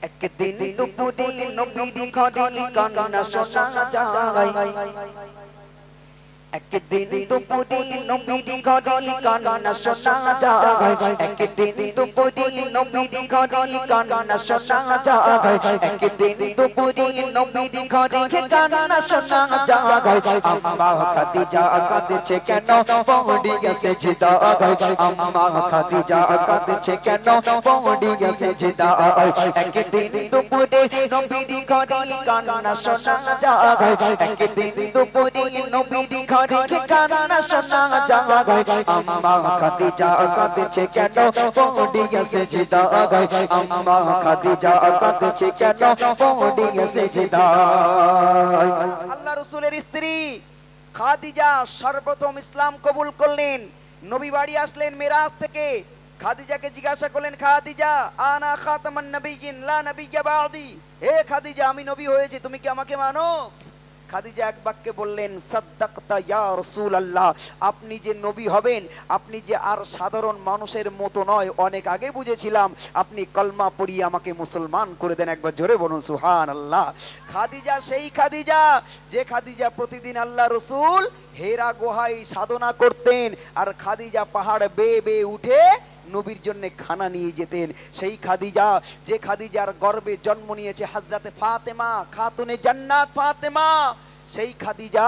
একদিন দুপুরে নবীর ঘরে কান্না শোনা যায়। একদিন দুপুরে নবীর ঘরে কান্না শোনা যায়। একদিন দুপুরে নবীর ঘরে কান্না শোনা যায়। একদিন দুপুরে নবীর ঘরে কান্না শোনা যায়। আম্মা খাদিজা কাঁদছে কেন পড়িয়া সিজদায়। আম্মা খাদিজা কাঁদছে কেন পড়িয়া সিজদায়। একদিন দুপুরে নবীর ঘরে কান্না শোনা যায়। একদিন দুপুরে নবীর ঘরে কান্না শোনা যায়। আম্মা খাদিজা কাঁদছে কেন পড়িয়া সিজদায়। আম্মা খাদিজা কাঁদছে কেন পড়িয়া সিজদায়। আল্লাহ রাসূলের স্ত্রী খাদিজা সর্বপ্রথম ইসলাম কবুল করলেন। নবী বাড়ি আসলেন মেরাজ থেকে। খাদিজাকে জিজ্ঞাসা করলেন, খাদিজা আনা খাতামান নবিয়্যিন লা নবিয়্যা বা'দি। হে খাদিজা, আমি নবী হয়েছি, তুমি কি আমাকে মানো? খাদিজা এক বাক্যে বললেন, সাদ্দাকতা ইয়া রাসূলুল্লাহ, আপনি যে নবী হবেন, আপনি যে আর সাধারণ মানুষের মতো নয়, অনেক আগে বুঝেছিলাম। আপনি কলমা পড়িয়ে আমাকে মুসলমান করে দেন। একবার জোরে বলুন সুবহানাল্লাহ। খাদিজা সেই খাদিজা যে খাদিজা প্রতিদিন আল্লাহ রাসূল হেরা গুহায় সাধনা করতেন, আর খাদিজা পাহাড় বেয়ে বেয়ে উঠে নবীর জন্য খানা নিয়ে যেতেন। সেই খাদিজা যে খাদিজার গর্ভে জন্ম নিয়েছে হযরতে ফাতেমা খাতুনে জান্নাত ফাতেমা। সেই খাদিজা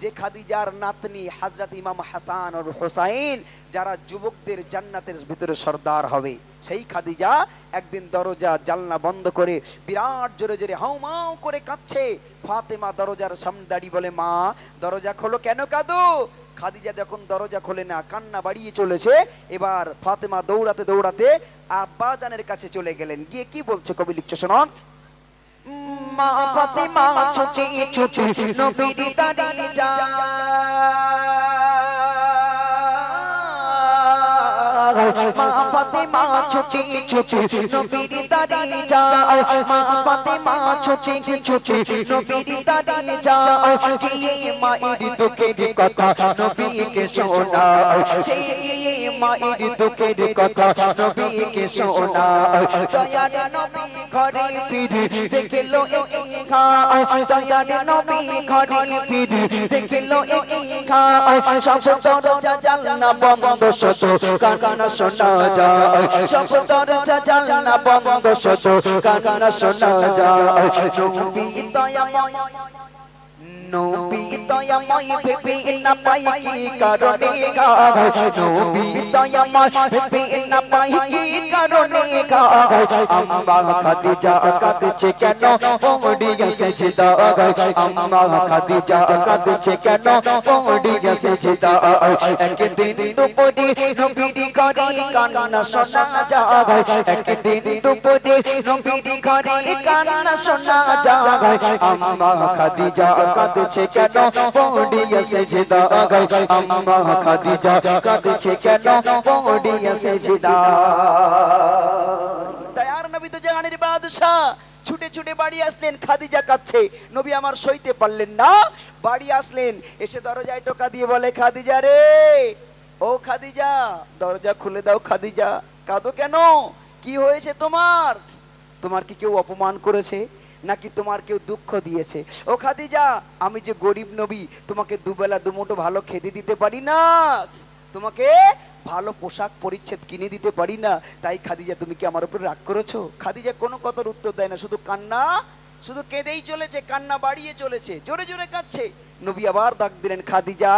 যে খাদিজার নাতনি হযরত ইমাম হাসান আর হুসাইন, যারা যুবকদের জান্নাতের ভিতরে সর্দার হবে। সেই খাদিজা একদিন দরজা জানলা বন্ধ করে বিরাট জোরে জোরে হাউমাউ করে কাঁদছে। ফাতেমা দরজার সামনে দাঁড়িয়ে বলে, মা দরজা খোলো। কেন কাঁদো? খাদিজা যখন দরজা খোলে না, কান্না বাড়িয়ে চলেছে। এবার ফাতেমা দৌড়াতে দৌড়াতে আব্বা জানের কাছে চলে গেলেন। গিয়ে কি বলছে কবি লিখছে শুনুন। মা ফাতেমা ছুটি ছুটি নবীর দাঁড়িয়ে যায়। মা ফাতেমা ছুটি ছুটি নবীর দাঁড়িয়ে যায়। মা ফাতেমা ছুটি ছুটি নবীর দাঁড়িয়ে যায়। গিয়ে মায়ের দুঃখের কথা নবীকে শোনায়। সেই মায়ের দুঃখের কথা নবীকে শোনায়। দয়ার নবী ঘরে ফিরে দেখলো এই ঘায়। দয়ার নবী ঘরে ফিরে দেখলো এই ঘায়। সব দরজা জানলা বন্ধ, শত কান্না শোনা যায়। সব দরজা জানলা বন্ধ, শত কান্না শোনা যায়। নবী দয়াময়, নবী দয়াময় ভেবে না পাই কি কারণে গায়। নবী দয়াময় ভেবে না পাই কি কারণে গায়। আম্মা খাদিজা কাঁদছে কেন পড়িয়া সিজদায়। আম্মা খাদিজা কাঁদছে কেন পড়িয়া সিজদায়। একদিন দুপুরে নবীর ঘরে কান্না শোনা যায়। একদিন দুপুরে নবীর ঘরে কান্না শোনা যায়। আম্মা খাদিজা কাঁদছে কেন পড়িয়া সিজদায়। আম্মা খাদিজা কাঁদছে কেন পড়িয়া সিজদায়। দয়ার নবী তো জাহানের বাদশা, ছুটে ছুটে বাড়ি আসলেন। খাদিজা কাঁদছে, নবী আমার সইতে পারলেন না, বাড়ি আসলেন। এসে দরজায় টোকা দিয়ে বলে, খাদিজা রে, ও খাদিজা দরজা খুলে দাও। খাদিজা কাঁদো কেন? কি হয়েছে তোমার? তোমার কি কেউ অপমান করেছে, নাকি তোমার কেউ দুঃখ দিয়েছে? ও খাদিজা, আমি যে গরিব নবী, তোমাকে দুবেলা দুমুঠো ভালো খেতে দিতে পারি না, তোমাকে ভালো পোশাক পরিচ্ছদ কিনে দিতে পারি না, তাই খাদিজা তুমি কি আমার উপর রাগ করেছো? খাদিজা কোনো কথার উত্তর দেয় না, শুধু কান্না, শুধু কেঁদেই চলেছে, কান্না বাড়িয়ে চলেছে, জোরে জোরে কাঁদছে। নবী আবার ডাক দিলেন, খাদিজা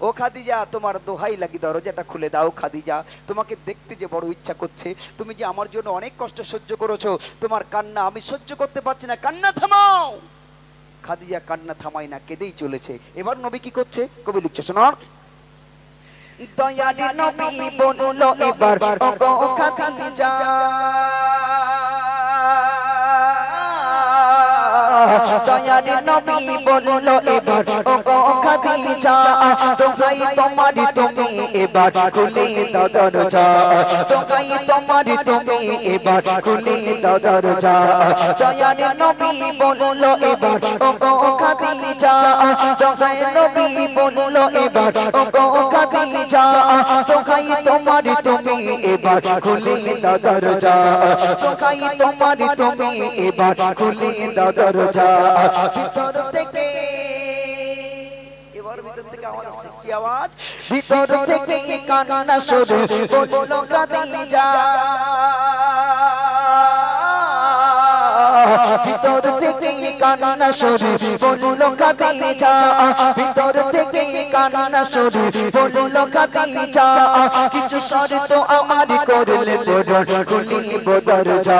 ও খাদিজা, তোমার দোহাই লাগি দরজাটা খুলে দাও। খাদিজা, তোমাকে দেখতে যে বড় ইচ্ছা করছে, তুমি যে আমার জন্য অনেক কষ্ট সহ্য করেছো, তোমার কান্না আমি সহ্য করতে পারছি না, কান্না থামাও। খাদিজা কান্না থামায় না, কেঁদেই চলেছে। এবার নবী কি করছে কবি লিখছে শোনো। দয়ার নবী বলল এবার, ওগো খাদিজা দয়ার নবী বললো এবার ও গো খাদিজা দোহাই তোমার তুমি এবার খুলে দাও দরজা দোহাই তোমার তুমি এবার খুলে দাও দরজা দয়ার নবী বললো এবার ও গো খাদিজা দোহাই নবী বললো এবার ও গো খাদিজা দোহাই তোমার তুমি এবার খুলে দাও দরজা দোহাই তোমার তুমি এবার খুলে দাও দরজা ভিতর থেকে এবার ভিতর থেকে আওয়াজ আসছে কি আওয়াজ ভিতর থেকে কান্না শুরু বললো খাদিজা ভিতর থেকে কান্না শুরু বললো খাদিজা ভিতর থেকে কান্না শুরু বললো খাদিজা কিছু শর্ত আমার করলে বড় খুলিব দরজা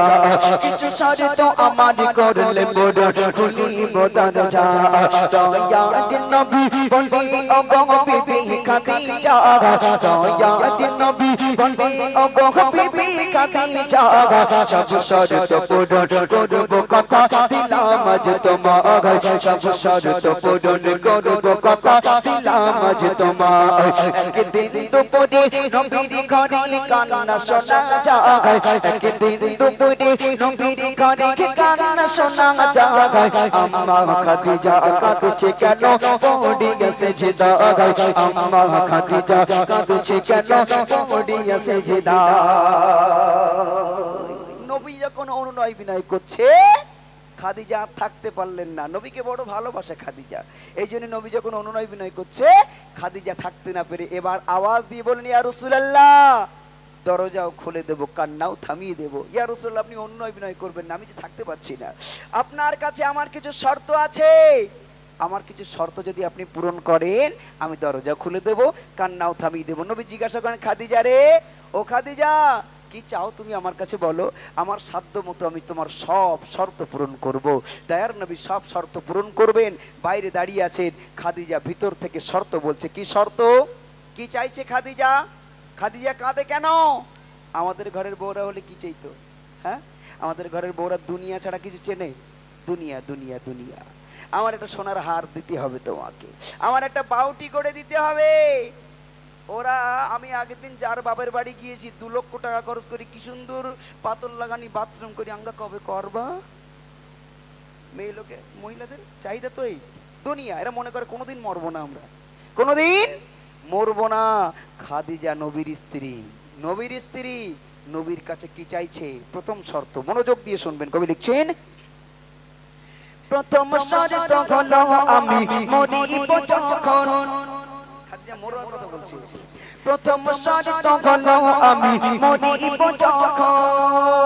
কিছু শর্ত আমার করলে বড় খুলিব দরজা দয়ার নবী বলবে ও গো বিবি খাদিজা দয়ার নবী বলবে ও গো বিবি খাদিজা সব শর্ত পূরণ করব কথা দিলাম আজ তোমার সব শর্ত পূরণ করব কথা দিলাম আজ তোমার একদিন দুপুরে নবীর ঘরে কান্না শোনা যায় একদিন দুপুরে নবীর ঘরে কান্না শোনা যায় আম্মা খাদিজা কাঁদছে কেন পড়ে সেজদা আম্মা খাদিজা কাঁদছে কেন পড়ে সেজদা নবী যখন অনুনয় বিনয় করছে খাদিজা থাকতে পারলেন না নবীকে বড় ভালোবাসে খাদিজা এইজন্য নবী যখন অনুনয় বিনয় করছে খাদিজা থাকতে না পেরে এবার আওয়াজ দিয়ে বলেন ইয়া রাসূলুল্লাহ দরজাও খুলে দেব কান্নাও থামিয়ে দেব ইয়া রাসূলুল্লাহ আপনি অনুনয় বিনয় করবেন না আমি যে থাকতে পারছি না আপনার কাছে আমার কিছু শর্ত আছে আমার কিছু শর্ত যদি আপনি পূরণ করেন আমি দরজা খুলে দেব কান্নাও থামিয়ে দেব নবী জিজ্ঞাসা করেন খাদিজা রে ও খাদিজা কি চাও তুমি আমার কাছে বলো আমার সাধ্য মতো আমি তোমার সব শর্ত পূরণ করব দয়ার নবী সব শর্ত পূরণ করবেন বাইরে দাঁড়িয়ে আছেন খাদিজা ভিতর থেকে শর্ত বলছে কি শর্ত কি চাইছে খাদিজা খাদিজা কাঁদে কেন আমাদের ঘরের বউরা হলে কি চাইতো হ্যাঁ আমাদের ঘরের বউরা দুনিয়া ছাড়া কিছু চেনে দুনিয়া দুনিয়া দুনিয়া আমার একটা সোনার হার দিতে হবে তোমাকে আমার একটা বাউটি করে দিতে হবে ওরা আমি আগের দিন যার বাবার বাড়ি গিয়েছি 2 লক্ষ টাকা খরচ করি কি সুন্দর পাতল লাগানি বাথরুম করি আমরা কবে করবা মেয়ে লোকে মহিলাদের চাহিদা তো এই দুনিয়া এরা মনে করে কোনোদিন মরবো না আমরা কোনোদিন মরবো না খাদিজা নবীর স্ত্রী নবীর কাছে কি চাইছে প্রথম শর্ত মনোযোগ দিয়ে শুনবেন কবি লিখছেন প্রথম শর্ত হলো আমি মরিব যখন খাদিজা মরার কথা বলছে প্রথম শর্ত হলো আমি মরিব যখন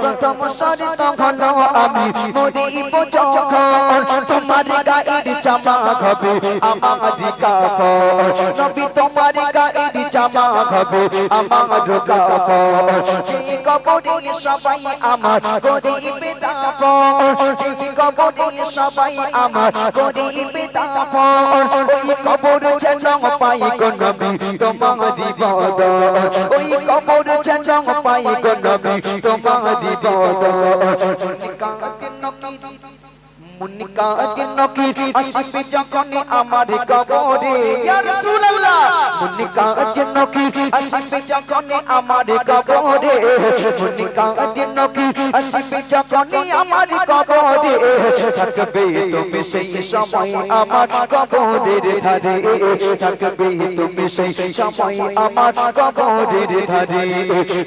প্রথম শর্ত হলো আমি মরিব যখন তোমার গায়ের জামা হবে আমার কাফন নবী তোমার গায়ের জামা হবে আমার কাফন এই কবরে সবাই আমার করিবে দাফন এই কবরে সবাই আমার করিবে দাফন ওই কবর যেন পাই গো নবী তোমার ইবাদত ওই কবর যেন পাই গো নবী তোমার মুনিকাতের নকির আসবে যখন আমার কবরে ইয়া রাসূলুল্লাহ মুনিকাতের নকির আসবে যখন আমার কবরে মুনিকাতের নকির আসবে যখন আমার কবরে থাকবে তুমি সেই সময় আমার কবরের ধারে থাকবে তুমি সেই সময় আমার কবরের ধারে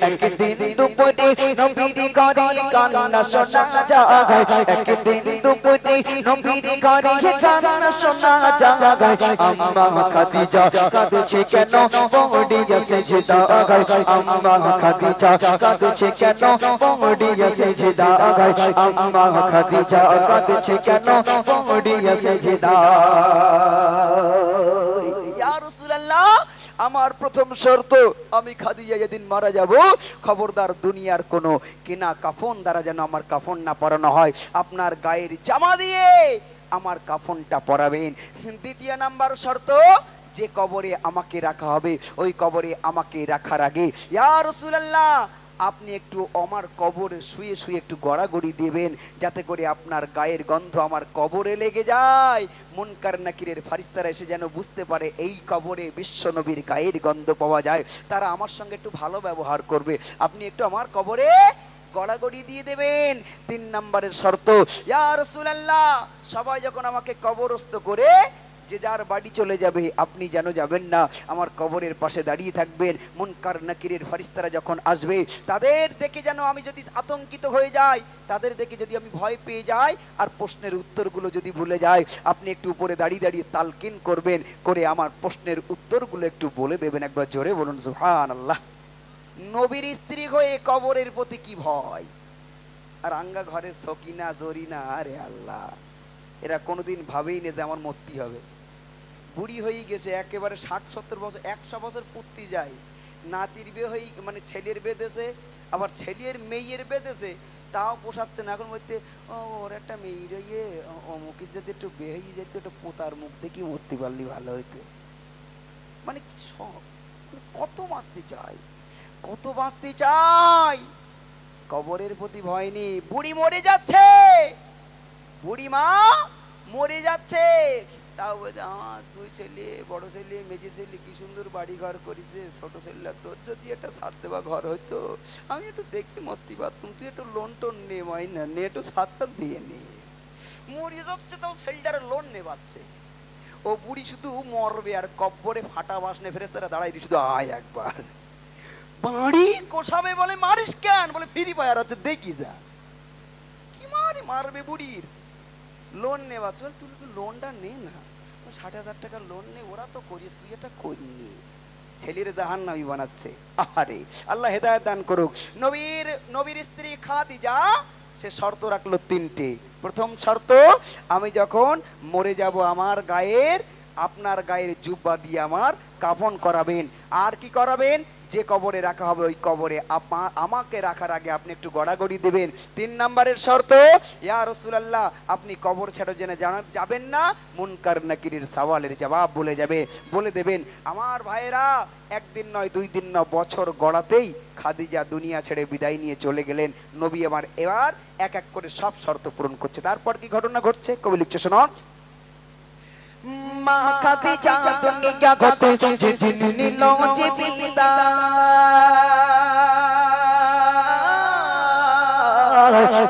একদিন দুপুরে নবীর ঘরে কান্না শোনা যায় একদিন দুপুরে নবীর ঘরে কান্না শোনা যায় আম্মা খাদিজা কাঁদছে কেন পড়িয়া সেজদায় আম্মা খাদিজা কাঁদছে কেন পড়িয়া সেজদায় আম্মা খাদিজা কাঁদছে কেন পড়িয়া সেজদায় ইয়া রাসূলুল্লাহ আমার প্রথম শর্ত আমি খাদিজা যেদিন মারা যাব খবরদার দুনিয়ার কোনো কেনা কাফন দ্বারা যেন আমার কাফন না পরানো হয় আপনার গায়ের জামা দিয়ে আমার কাফনটা পরাবেন দ্বিতীয় নাম্বার শর্ত যে কবরে আমাকে রাখা হবে ওই কবরে আমাকে রাখার আগে ইয়া রাসূলুল্লাহ আপনি একটু আমার কবরে শুয়ে শুয়ে একটু গড়াগড়ি দিবেন, যাতে করে আপনার গায়ের গন্ধ আমার কবরে লেগে যায়। মুনকার নাকিরের ফারিস্তারা এসে যেন বুঝতে পারে এই কবরে বিশ্ব নবীর গায়ের গন্ধ পাওয়া যায়, তারা আমার সঙ্গে একটু ভালো ব্যবহার করবে। আপনি একটু আমার কবরে গড়াগড়ি দিয়ে দেবেন। 3 নম্বরের শর্ত, ইয়া রাসূলুল্লাহ, সবাই যখন আমাকে কবরস্থ করে যে যার বাড়ি চলে যাবে, আপনি যেন যাবেন না, আমার কবরের পাশে দাঁড়িয়ে থাকবেন। মুনকার নাকিরের ফারিস্তারা যখন আসবে, তাদের দেখে যেন আমি যদি আতঙ্কিত হয়ে যাই, তাদের দেখে যদি আমি ভয় পেয়ে যাই আর প্রশ্নের উত্তরগুলো যদি ভুলে যাই, আপনি একটু উপরে দাঁড়িয়ে দাঁড়িয়ে তালকিন করবেন, করে আমার প্রশ্নের উত্তরগুলো একটু বলে দেবেন। একবার জোরে বলুন সুবহানাল্লাহ। নবীর স্ত্রী হয়ে কবরের প্রতি কি ভয়, আর আঙ্গা ঘরের সকিনা জরিনা, আরে আল্লাহ, এরা কোনোদিন ভাবেই না যে আমার মরতে হবে। বুড়ি হয়ে গেছে একেবারে 60-70 বছর, 100 বছর পূর্তি যায়, নাতির বিয়ে হয়ে মানে ছেলের বেঁধেছে, আবার ছেলের মেয়ের বেঁধেছে, তাও পোষাচ্ছে না। এখন বলতে ওর একটা মেয়ে রইয়ে অমুকের যদি একটু বিয়ে হয়ে যেত, একটু পোতার মুখ দেখি মরতে পারলি ভালো হইতো। মানে সব কত বাঁচতে চাই, কত বাঁচতে চাই, কবরের প্রতি ভয় নেই। বুড়ি মরে যাচ্ছে, বুড়ি মা মরে যাচ্ছে, তাও বলছে আমার 2 ছেলে, বড় ছেলে, মেজে ছেলে কি সুন্দর বাড়ি ঘর করেছে, ছোট ছেলেরা তোর যদি একটা ছাদ দেওয়া ঘর হইতো আমি একটু দেখতে মরতে পারতাম, তুই একটু লোন টোন নে, মাইনা নে, একটু ছাদটা দিয়ে নে। মরে যাচ্ছে, তাও ছেলেটার লোন নেবাচ্ছে। ও বুড়ি শুধু মরবে আর কব্বরে ফাটা বাসনে ফেরেশতারা দাঁড়াই শুধু আয় একবার বাড়ি কোষাবে। বলে মারিস কেন? বলে ফ্রি ফায়ার হচ্ছে, দেখি যা। কি মারবে বুড়ির? লোন নেওয়া চল, তুই লোনটা নে না, 60,000 টাকা লোন নে, ওরা তো করিস, তুই এটা করিনি। ছেলের জাহান্নামী বানাচ্ছে। আরে আল্লাহ হেদায়েত দান করুক। নবীর স্ত্রী খাদিজা সে শর্ত রাখলো 3টে। প্রথম শর্ত, আমি যখন মরে যাব আমার গায়ের, আপনার গায়ের জুব্বা দিয়ে আমার কাফন করাবেন। আর কি করাবেন? যে কবরে রাখা হবে ওই কবরে আমাকে রাখার আগে আপনি একটু গড়াগড়ি দেবেন। 3 নম্বরের শর্ত, ইয়া রাসূলুল্লাহ, আপনি কবর ছেড়ে জেনে যাবেন না, মুনকার নাকিরের সওয়ালের জবাব বলে দেবেন। আমার ভাইয়েরা, 1 দিন নয়, 2 দিন নয়, বছর গড়াতেই খাদিজা দুনিয়া ছেড়ে বিদায় নিয়ে চলে গেলেন। নবী আমার এবার এক এক করে সব শর্ত পূরণ করছে। তারপর কি ঘটনা ঘটছে কবি লিখছে, শোনো। মা খাদিজা দুনিয়া গতে যেদিন নিল যে বিদায়,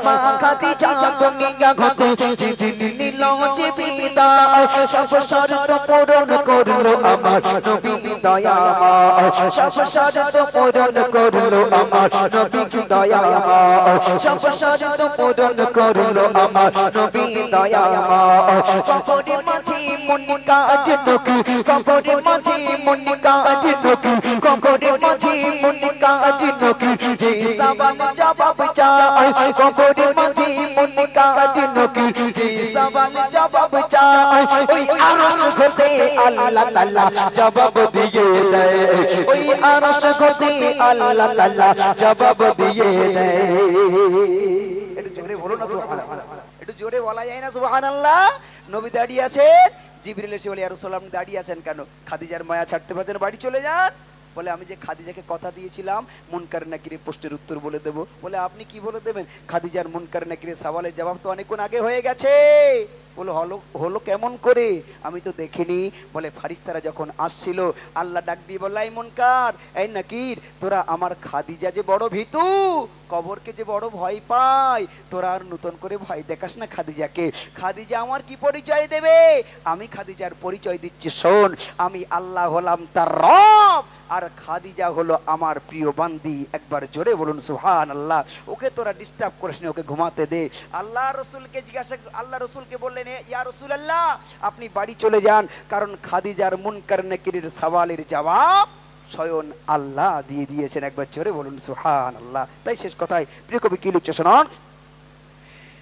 মা খাদিজা দুনিয়া গতে যেদিন নিল যে বিদায়, সব শর্ত পূরণ করলো আমার নবী দয়াময়, সব শর্ত পূরণ করলো আমার নবী দয়াময়, সব শর্ত পূরণ করলো আমার নবী দয়াময়। কবরের মাঝে মুনকা নকি, কবরের মাঝে মুনকা নকি, কবরের মাঝে মুনকা নকি, যে সওয়াল জবাব চায়, কবরের মাঝে মুনকা নকি, যে সওয়াল জবাব চায়, ওই আরশ হতে আল্লাহ তাআলা জবাব দিয়ে দেয়, ওই আরশ হতে আল্লাহ তাআলা জবাব দিয়ে দেয়। একটু জোরে বলো না সুবহানাল্লাহ, একটু জোরে বলা যায় না সুবহানাল্লাহ। নবী দাঁড়িয়ে আছেন, জিবরিল এসে বলে, ইয়া রাসূলুল্লাহ, আপনি দাঁড়িয়ে আছেন কেন? খাদিজার মায়া ছাড়তে পারছেন, বাড়ি চলে যান। বলে, আমি যে খাদিজাকে কথা দিয়েছিলাম মুনকার নাকিরের প্রশ্নের উত্তর বলে দেব। বলে, আপনি কি বলে দেবেন? খাদিজার মুনকার নাকিরের সওয়ালের জবাব তো অনেকক্ষণ আগে হয়ে গেছে। বলে, হলো কেমন করে? আমি তো দেখিনি। বলে, ফারিস্তারা যখন আসছিল আল্লাহ ডাক দিয়ে বলল, এই মুনকার, এই নাকির, তোরা আমার খাদিজা যে বড় ভীতু, কবরকে যে বড় ভয় পায়, তোরা আর নতুন করে ভয় দেখাস না খাদিজাকে। খাদিজা আমার কি পরিচয় দেবে? আমি খাদিজার পরিচয় দিচ্ছি, শোন। আমি আল্লাহ হলাম তার রব, আর খাদিজা হলো আমার প্রিয় বান্দি। একবার জোরে বলুন সুবহানাল্লাহ। ওকে তোরা ডিস্টার্ব করিস না, ওকে ঘুমাতে দে। আল্লাহ রসুলকে বললেন, ইয়া রাসূলুল্লাহ, আপনি বাড়ি চলে যান, কারণ খাদিজার মুনকার নাকিরের সওয়ালের জবাব স্বয়ং আল্লাহ দিয়ে দিয়েছেন। একবার জোরে বলুন সুবহানাল্লাহ। তাই শেষ কথায় প্রিয় কবি কি লিখছে, শুনুন।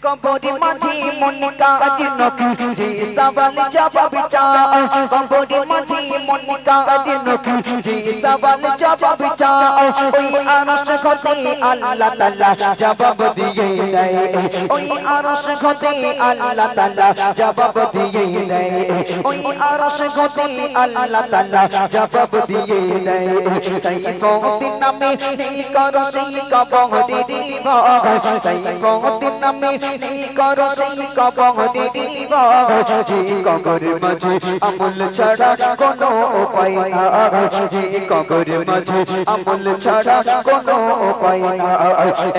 কবরের মাঝে মন কাঁদে নকি যে সওয়াল জবাব চায় কবরের মাঝে মন কাঁদে নকি যে সওয়াল জবাব চায় ওই আরশ হতে আল্লাহ তাআলা জবাব দিয়ে দেয় ওই আরশ হতে আল্লাহ তাআলা জবাব দিয়ে দেয় ওই আরশ হতে আল্লাহ তাআলা জবাব দিয়ে দেয় সাইফুদ্দিন নামে নেই করো সেই কবরের ভয় সাইফুদ্দিন নামে নেই করো সেই কবরের ভয় যে কবরের মাঝে আমল ছাড়া কোনো উপায় না যে কবরের মাঝে আমল ছাড়া কোনো উপায় না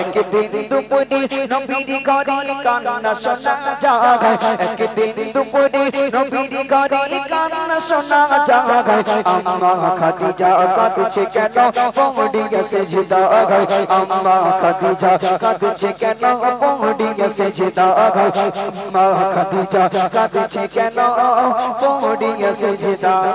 একদিন দুপুরে নবীর ঘরে কান্না শোনা যায় একদিন দুপুরে নবীর ঘরে কান্না শোনা যায় আম্মা খাদিজা কাঁদছে কেন পড়িয়া সেজদায় আম্মা খাদিজা কাঁদছে কেন পড়িয়া সেজদায় আম্মা খাদিজা কাঁদছে কেন পড়িয়া সেজদায়